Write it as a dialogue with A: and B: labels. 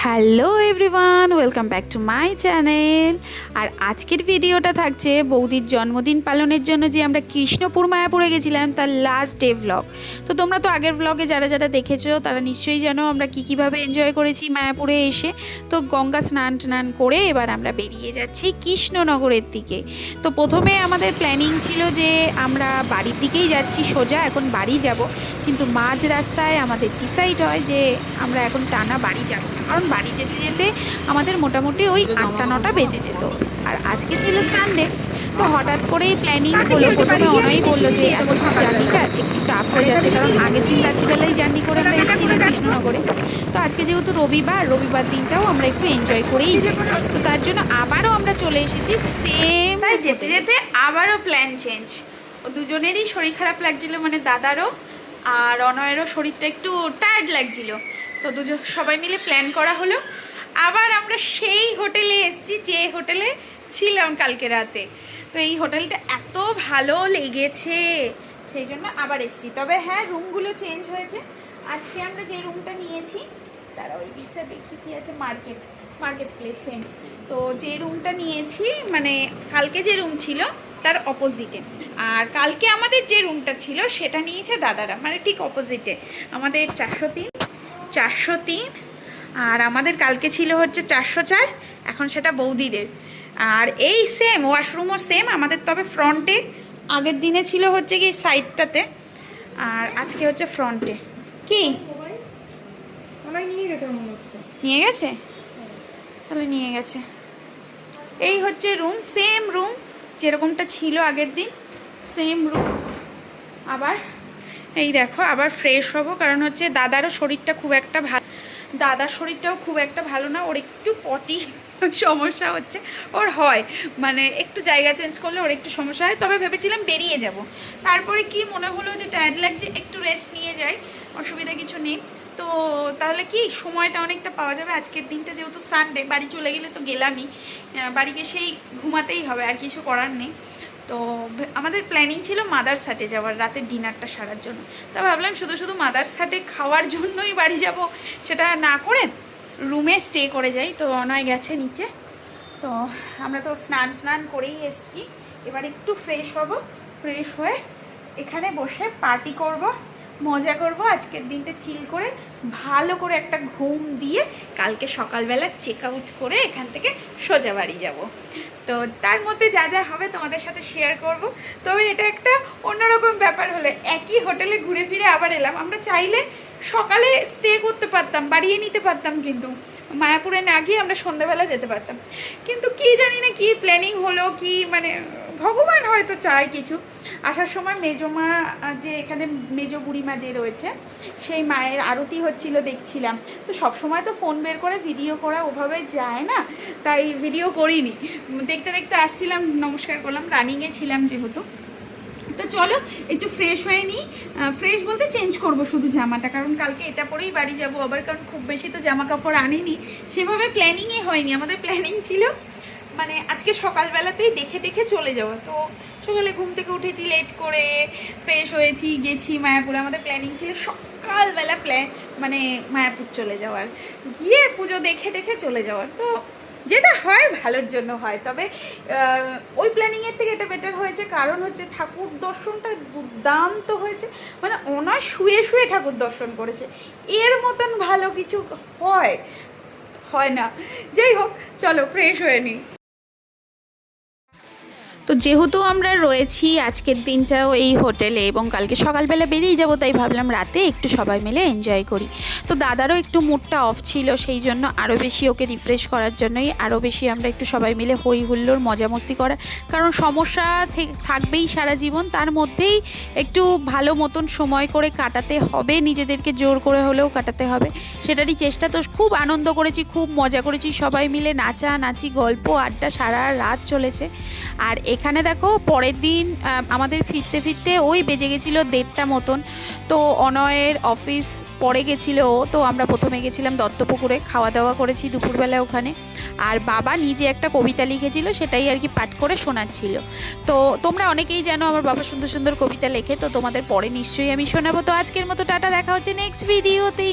A: Hello everyone, welcome back to my channel. আর আজকের ভিডিওটা থাকছে বৌদির জন্মদিন পালনের জন্য যে আমরা কৃষ্ণপুর মায়াপুরে গেছিলাম তার লাস্ট ডে ভ্লগ। তো তোমরা তো আগের ভ্লগে যারা যারা দেখেছো তারা নিশ্চয়ই জানো আমরা কীভাবে এনজয় করেছি মায়াপুরে এসে। তো গঙ্গা স্নান করে এবার আমরা বেরিয়ে যাচ্ছি কৃষ্ণনগরের দিকে। তো প্রথমে আমাদের প্ল্যানিং ছিল যে আমরা বাড়ির দিকেই যাচ্ছি সোজা, এখন বাড়ি যাব, কিন্তু মাঝ রাস্তায় আমাদের ডিসাইড হয় যে আমরা এখন টানা বাড়ি যাব, কারণ বাড়ি যেতে যেতে আমাদের মোটামুটি ওই 8-9টা বেজে যেত। আর আজকে ছিল সানডে, তো হঠাৎ করেই প্ল্যানিং হলো। প্রথমে অনাই বললো যে এত জার্নিটা একটু টাফ হয়ে যাচ্ছে, কারণ আগের দিন রাত্রিবেলায় জার্নি করে আমরা এসেছিলাম কৃষ্ণনগরে। তো আজকে যেহেতু রবিবার দিনটাও আমরা একটু এনজয় করেই যাই, তো তার জন্য আবারও আমরা চলে এসেছি সেম। তাই যেতে যেতে আবারও প্ল্যান চেঞ্জ। ও দুজনেরই শরীর খারাপ লাগছিল, মানে দাদারও আর অনয়েরও শরীরটা একটু টায়ার্ড লাগছিল। তো সবাই মিলে প্ল্যান করা হলো। আবার আমরা সেই হোটেলে এসেছি যে হোটেলে ছিলাম কালকে রাতে। তো এই হোটেলটা এত ভালো লেগেছে, সেই জন্য আবার এসেছি। তবে হ্যাঁ, রুমগুলো চেঞ্জ হয়েছে। আজকে আমরা যে রুমটা নিয়েছি, তারা ওই দিকটা দেখি কি আছে, মার্কেট প্লেস সেম। তো যে রুমটা নিয়েছি, মানে কালকে যে রুম ছিল তার অপোজিটে, আর কালকে আমাদের যে রুমটা ছিল সেটা নিয়েছে দাদারা, মানে ঠিক অপোজিটে। আমাদের 403 আর আমাদের কালকে ছিল হচ্ছে 404, এখন সেটা বৌদিদের। আর এই সেম ওয়াশরুমও সেম আমাদের, তবে ফ্রন্টে। আগের দিনে ছিল হচ্ছে কি সাইডটাতে, আর আজকে হচ্ছে ফ্রন্টে। কি নিয়ে গেছে? তাহলে নিয়ে গেছে। এই হচ্ছে রুম, সেম রুম যেরকমটা ছিল আগের দিন, সেম রুম। আবার এই দেখো, আবার ফ্রেশ হব, কারণ হচ্ছে দাদারও শরীরটা খুব একটা ভালো, দাদার শরীরটাও খুব একটা ভালো না, ওর একটু পটি সমস্যা হচ্ছে। ওর হয়, মানে একটু জায়গা চেঞ্জ করলে ওর একটু সমস্যা হয়। তবে ভেবেছিলাম বেরিয়ে যাব, তারপরে কি মনে হলো যে টায়ার্ড লাগছে, একটু রেস্ট নিয়ে যাই, অসুবিধা কিছু নেই। তো তাহলে কি সময়টা অনেকটা পাওয়া যাবে। আজকের দিনটা যেহেতু সানডে, বাড়ি চলে গেলে তো গেলামই, বাড়িতে সেই ঘুমাতেই হবে, আর কিছু করার নেই। তো আমাদের প্ল্যানিং ছিল মাদারসাটে যাওয়ার, রাতের ডিনারটা সারার জন্য। তা ভাবলাম শুধু মাদারসাটে খাওয়ার জন্যই বাড়ি যাব, সেটা না করে রুমে স্টে করে যাই। তো অনয় গেছে নিচে। তো আমরা তো স্নান করেই এসেছি, এবার একটু ফ্রেশ হব, ফ্রেশ হয়ে এখানে বসে পার্টি করব, মজা করব। আজকের দিনটা চিল করে ভালো করে একটা ঘুম দিয়ে কালকে সকালবেলা চেক আউট করে এখান থেকে সোজা বাড়ি যাব। তো তার মধ্যে যা যা হবে তোমাদের সাথে শেয়ার করব। তবে এটা একটা অন্যরকম ব্যাপার হলো, একই হোটেলে ঘুরে ফিরে আবার এলাম। আমরা চাইলে সকালে স্টে করতে পারতাম, বাড়িয়ে নিতে পারতাম, কিন্তু মায়াপুরে না গিয়ে আমরা সন্ধ্যাবেলা যেতে পারতাম। কিন্তু কি জানি না কি প্ল্যানিং হলো, কি মানে ভগবান হয়তো চায় কিছু। আসার সময় মেজমা, যে এখানে মেজো বুড়িমা যে রয়েছে, সেই মায়ের আরতি হচ্ছিল দেখছিলাম। তো সব সময় তো ফোন বের করে ভিডিও করা ওভাবে যায় না, তাই ভিডিও করিনি। দেখতে দেখতে আসছিলাম, নমস্কার করলাম, রানিংয়ে ছিলাম যেহেতু। তো চলো একটু ফ্রেশ হয়ে নিই। ফ্রেশ বলতে চেঞ্জ করব শুধু জামাটা, কারণ কালকে এটা পরেই বাড়ি যাব আবার, কারণ খুব বেশি তো জামা কাপড় আনিনি, সেভাবে প্ল্যানিংই হয়নি। আমাদের প্ল্যানিং ছিল মানে আজকে সকালবেলাতেই দেখে চলে যাওয়া। তো সকালে ঘুম থেকে উঠেছি লেট করে, ফ্রেশ হয়েছি, গেছি মায়াপুরে। আমাদের প্ল্যানিং ছিল সকালবেলা মানে মায়াপুর চলে যাওয়ার, গিয়ে পুজো দেখে চলে যাওয়ার। তো যেটা হয় ভালোর জন্য হয়। তবে ওই প্ল্যানিংয়ের থেকে এটা বেটার হয়েছে, কারণ হচ্ছে ঠাকুর দর্শনটা দুর্দান্ত হয়েছে। মানে অনয় শুয়ে ঠাকুর দর্শন করেছে, এর মতন ভালো কিছু হয় না। যাই হোক, চলো ফ্রেশ হয়ে নিই। তো যেহেতু আমরা রয়েছি আজকের দিনটাও এই হোটেলে এবং কালকে সকালবেলা বেরিয়ে যাব, তাই ভাবলাম রাতে একটু সবাই মিলে এনজয় করি। তো দাদারও একটু মুডটা অফ ছিল, সেই জন্য আরও বেশি ওকে রিফ্রেশ করার জন্যই আরও বেশি আমরা একটু সবাই মিলে হই হুল্লোড় মজা মস্তি করার, কারণ সমস্যা থাকবেই সারা জীবন, তার মধ্যেই একটু ভালো মতন সময় করে কাটাতে হবে, নিজেদেরকে জোর করে হলেও কাটাতে হবে, সেটারই চেষ্টা। তো খুব আনন্দ করেছি, খুব মজা করেছি সবাই মিলে, নাচানাচি গল্প আড্ডা সারা রাত চলেছে। আর এখানে দেখো পরের দিন আমাদের ফিরতে ওই বেজে গেছিলো 1:30 মতন। তো অনয়ের অফিস পরে গেছিলো, তো আমরা প্রথমে গেছিলাম দত্তপুকুরে, খাওয়া দাওয়া করেছি দুপুরবেলা ওখানে। আর বাবা নিজে একটা কবিতা লিখেছিল, সেটাই আর কি পাঠ করে শোনাচ্ছিল। তো তোমরা অনেকেই জানো আমার বাবা সুন্দর সুন্দর কবিতা লেখে, তো তোমাদের পরে নিশ্চয়ই আমি শোনাবো। তো আজকের মতো টাটা, দেখা হচ্ছে নেক্সট ভিডিওতে।